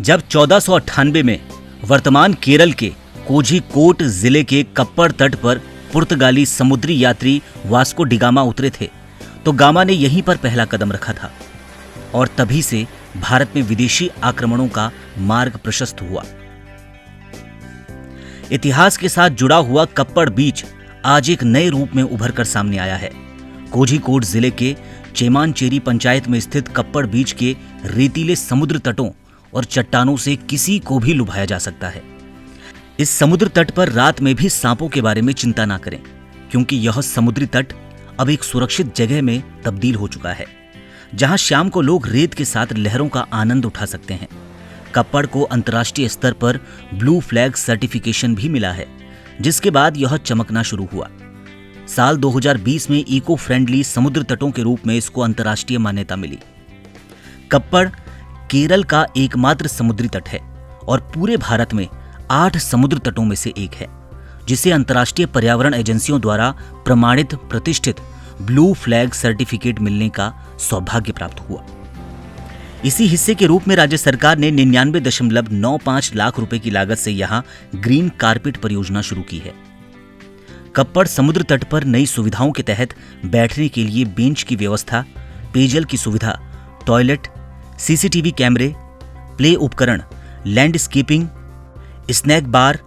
जब 1498 में वर्तमान केरल के कोझिकोड जिले के कप्पड़ तट पर पुर्तगाली समुद्री यात्री वास्को डिगामा उतरे थे तो गामा ने यहीं पर पहला कदम रखा था और तभी से भारत में विदेशी आक्रमणों का मार्ग प्रशस्त हुआ। इतिहास के साथ जुड़ा हुआ कप्पड़ बीच आज एक नए रूप में उभर कर सामने आया है। कोझिकोड जिले के चेमानचेरी पंचायत में स्थित कप्पड़ बीच के रेतीले समुद्र तटों और चट्टानों से किसी को भी लुभाया जा सकता है। इस समुद्र तट पर रात में भी सांपों के बारे में चिंता ना करें, क्योंकि यह समुद्री तट अब एक सुरक्षित जगह में तब्दील हो चुका है, जहां शाम को लोग रेत के साथ लहरों का आनंद उठा सकते हैं। कप्पड़ को अंतर्राष्ट्रीय स्तर पर ब्लू फ्लैग सर्टिफिकेशन भी मिला है, जिसके बाद यह चमकना शुरू हुआ। साल 2020 में इको फ्रेंडली समुद्र तटों के रूप में इसको अंतर्राष्ट्रीय मान्यता मिली। कप्पड़ केरल का एकमात्र समुद्री तट है और पूरे भारत में 8 समुद्र तटों में से एक है, जिसे अंतर्राष्ट्रीय पर्यावरण एजेंसियों द्वारा प्रमाणित प्रतिष्ठित ब्लू फ्लैग सर्टिफिकेट मिलने का सौभाग्य प्राप्त हुआ। इसी हिस्से के रूप में राज्य सरकार ने 99.95 लाख रुपए की लागत से यहां ग्रीन कारपेट परियोजना शुरू की है। कप्पड़ समुद्र तट पर नई सुविधाओं के तहत बैठने के लिए बेंच की व्यवस्था, पेयजल की सुविधा, टॉयलेट, सीसीटीवी कैमरे, प्ले उपकरण, लैंडस्केपिंग, स्नैक बार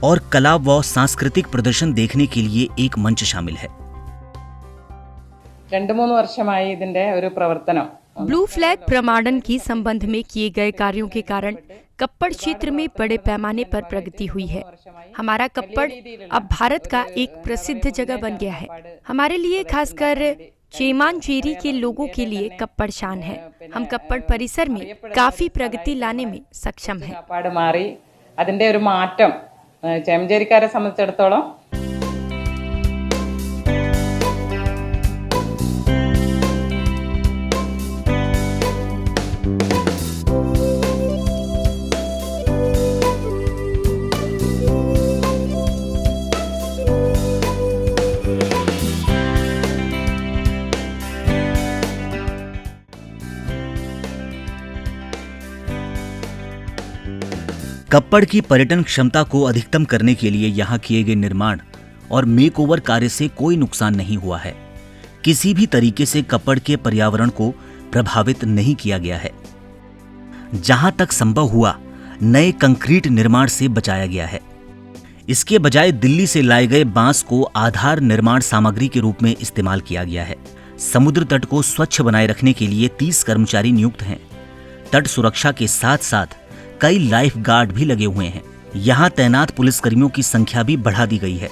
और कला व सांस्कृतिक प्रदर्शन देखने के लिए एक मंच शामिल है। 2-3 വർഷമായി ഇതിന്റെ ഒരു പ്രവർത്തനം ब्लू फ्लैग प्रमाणन की संबंध में किए गए कार्यों के कारण कप्पड़ क्षेत्र में बड़े पैमाने पर प्रगति हुई है। हमारा कप्पड़ अब भारत का एक प्रसिद्ध जगह बन गया है। हमारे लिए खासकर चेमानचेरी के लोगों के लिए कप्पड़ शान है। हम कप्पड़ परिसर में काफी प्रगति लाने में सक्षम हैं। അതിന്റെ ഒരു മാറ്റം ചേമഞ്ചേരിക്കാരെ സംബന്ധിച്ചിടത്തോളം कप्पड़ की पर्यटन क्षमता को अधिकतम करने के लिए यहाँ किए गए निर्माण और मेकओवर कार्य से कोई नुकसान नहीं हुआ है। किसी भी तरीके से कप्पड़ के पर्यावरण को प्रभावित नहीं किया गया है। जहां तक संभव हुआ नए कंक्रीट निर्माण से बचाया गया है। इसके बजाय दिल्ली से लाए गए बांस को आधार निर्माण सामग्री के रूप में इस्तेमाल किया गया है। समुद्र तट को स्वच्छ बनाए रखने के लिए 30 कर्मचारी नियुक्त हैं। तट सुरक्षा के साथ साथ कई लाइफ गार्ड भी लगे हुए हैं। यहाँ तैनात पुलिसकर्मियों की संख्या भी बढ़ा दी गई है।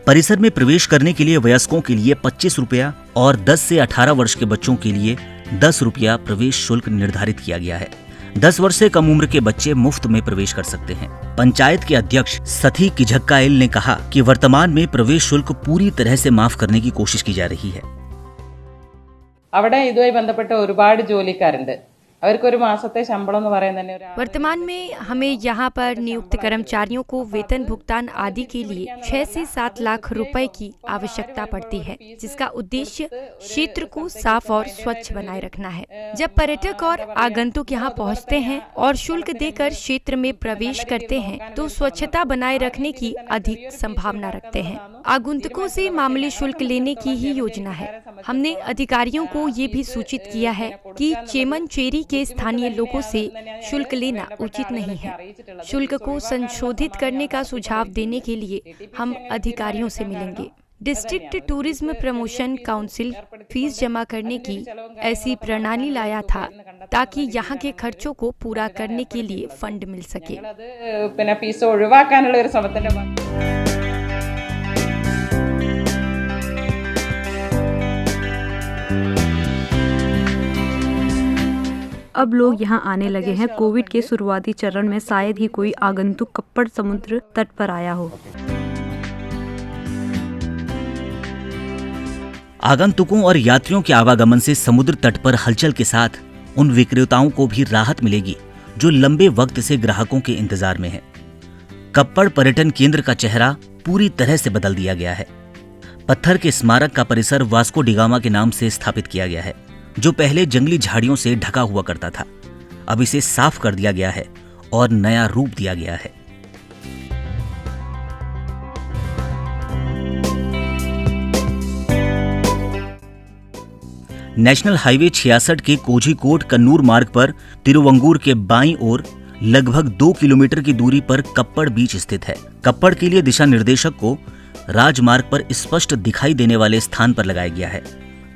परिसर में प्रवेश करने के लिए वयस्कों के लिए 25 रुपया और 10 से 18 वर्ष के बच्चों के लिए 10 रुपया प्रवेश शुल्क निर्धारित किया गया है। 10 वर्ष से कम उम्र के बच्चे मुफ्त में प्रवेश कर सकते हैं। पंचायत के अध्यक्ष सथी किझक्काएल ने कहा कि वर्तमान में प्रवेश शुल्क पूरी तरह से माफ करने की कोशिश की जा रही है। അവിടെ ഇതുമായി ബന്ധപ്പെട്ട ഒരുപാട് ജോലിക്കാരുണ്ട്। वर्तमान में हमें यहाँ पर नियुक्त कर्मचारियों को वेतन भुगतान आदि के लिए 6 से 7 लाख रुपए की आवश्यकता पड़ती है, जिसका उद्देश्य क्षेत्र को साफ और स्वच्छ बनाए रखना है। जब पर्यटक और आगंतुक यहाँ पहुँचते हैं और शुल्क देकर क्षेत्र में प्रवेश करते हैं तो स्वच्छता बनाए रखने की अधिक संभावना रखते हैं। आगंतुकों से मामूली शुल्क लेने की ही योजना है। हमने अधिकारियों को ये भी सूचित किया है कि चेमनचेरी के स्थानीय लोगों से शुल्क लेना उचित नहीं है। शुल्क को संशोधित करने का सुझाव देने के लिए हम अधिकारियों से मिलेंगे। District tourism promotion council fees जमा करने की ऐसी प्रणाली लाया था ताकि यहाँ के खर्चों को पूरा करने के लिए फंड मिल सके। अब लोग यहाँ आने लगे हैं। कोविड के शुरुआती चरण में शायद ही कोई आगंतुक कप्पड़ समुद्र तट पर आया हो। आगंतुकों और यात्रियों के आवागमन से समुद्र तट पर हलचल के साथ उन विक्रेताओं को भी राहत मिलेगी जो लंबे वक्त से ग्राहकों के इंतजार में हैं। कप्पड़ पर्यटन केंद्र का चेहरा पूरी तरह से बदल दिया गया है। पत्थर के स्मारक का परिसर वास्को डिगामा के नाम से स्थापित किया गया है, जो पहले जंगली झाड़ियों से ढका हुआ करता था। अब इसे साफ कर दिया गया है और नया रूप दिया गया है। नेशनल हाईवे 66 के कोझीकोड कन्नूर मार्ग पर तिरुवंगूर के बाईं ओर लगभग 2 किलोमीटर की दूरी पर कप्पड़ बीच स्थित है। कप्पड़ के लिए दिशा निर्देशक को राजमार्ग पर स्पष्ट दिखाई देने वाले स्थान पर लगाया गया है।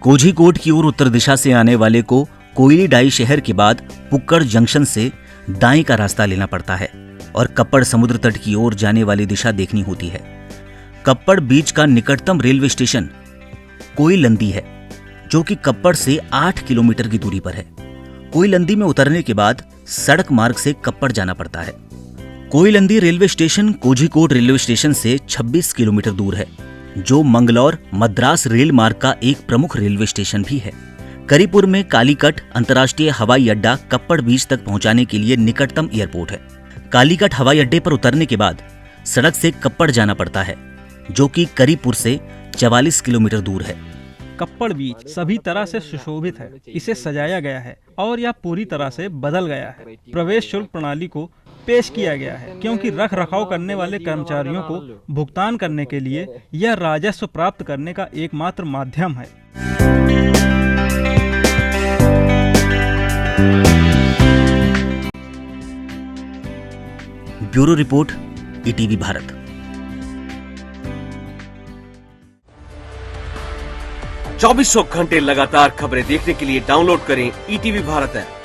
कोझीकोड की ओर उत्तर दिशा से आने वाले को कोयलीडाई शहर के बाद पुक्कड़ जंक्शन से दाएं का रास्ता लेना पड़ता है और कप्पड़ समुद्र तट की ओर जाने वाली दिशा देखनी होती है। कप्पड़ बीच का निकटतम रेलवे स्टेशन कोईलंदी है, जो कि कप्पड़ से 8 किलोमीटर की दूरी पर है। कोईलंदी में उतरने के बाद सड़क मार्ग से कप्पड़ जाना पड़ता है। Koyilandy railway station Kozhikode railway station से 26 किलोमीटर दूर है, जो मंगलौर मद्रास रेल मार्ग का एक प्रमुख रेलवे स्टेशन भी है। करीपुर में कालीकट अंतर्राष्ट्रीय हवाई अड्डा कप्पड़ बीच तक पहुंचाने के लिए निकटतम एयरपोर्ट है। कालीकट हवाई अड्डे पर उतरने के बाद सड़क से कप्पड़ जाना पड़ता है, जो कि करीपुर से 44 किलोमीटर दूर है। कप्पड़ बीच सभी तरह से सुशोभित है। इसे सजाया गया है और यह पूरी तरह से बदल गया है। प्रवेश शुल्क प्रणाली को पेश किया गया है, क्योंकि रख रखाव करने वाले कर्मचारियों को भुगतान करने के लिए यह राजस्व प्राप्त करने का एकमात्र माध्यम है। Bureau report, ETV Bharat. 2400 घंटे लगातार खबरें देखने के लिए डाउनलोड करें ईटीवी भारत ऐप।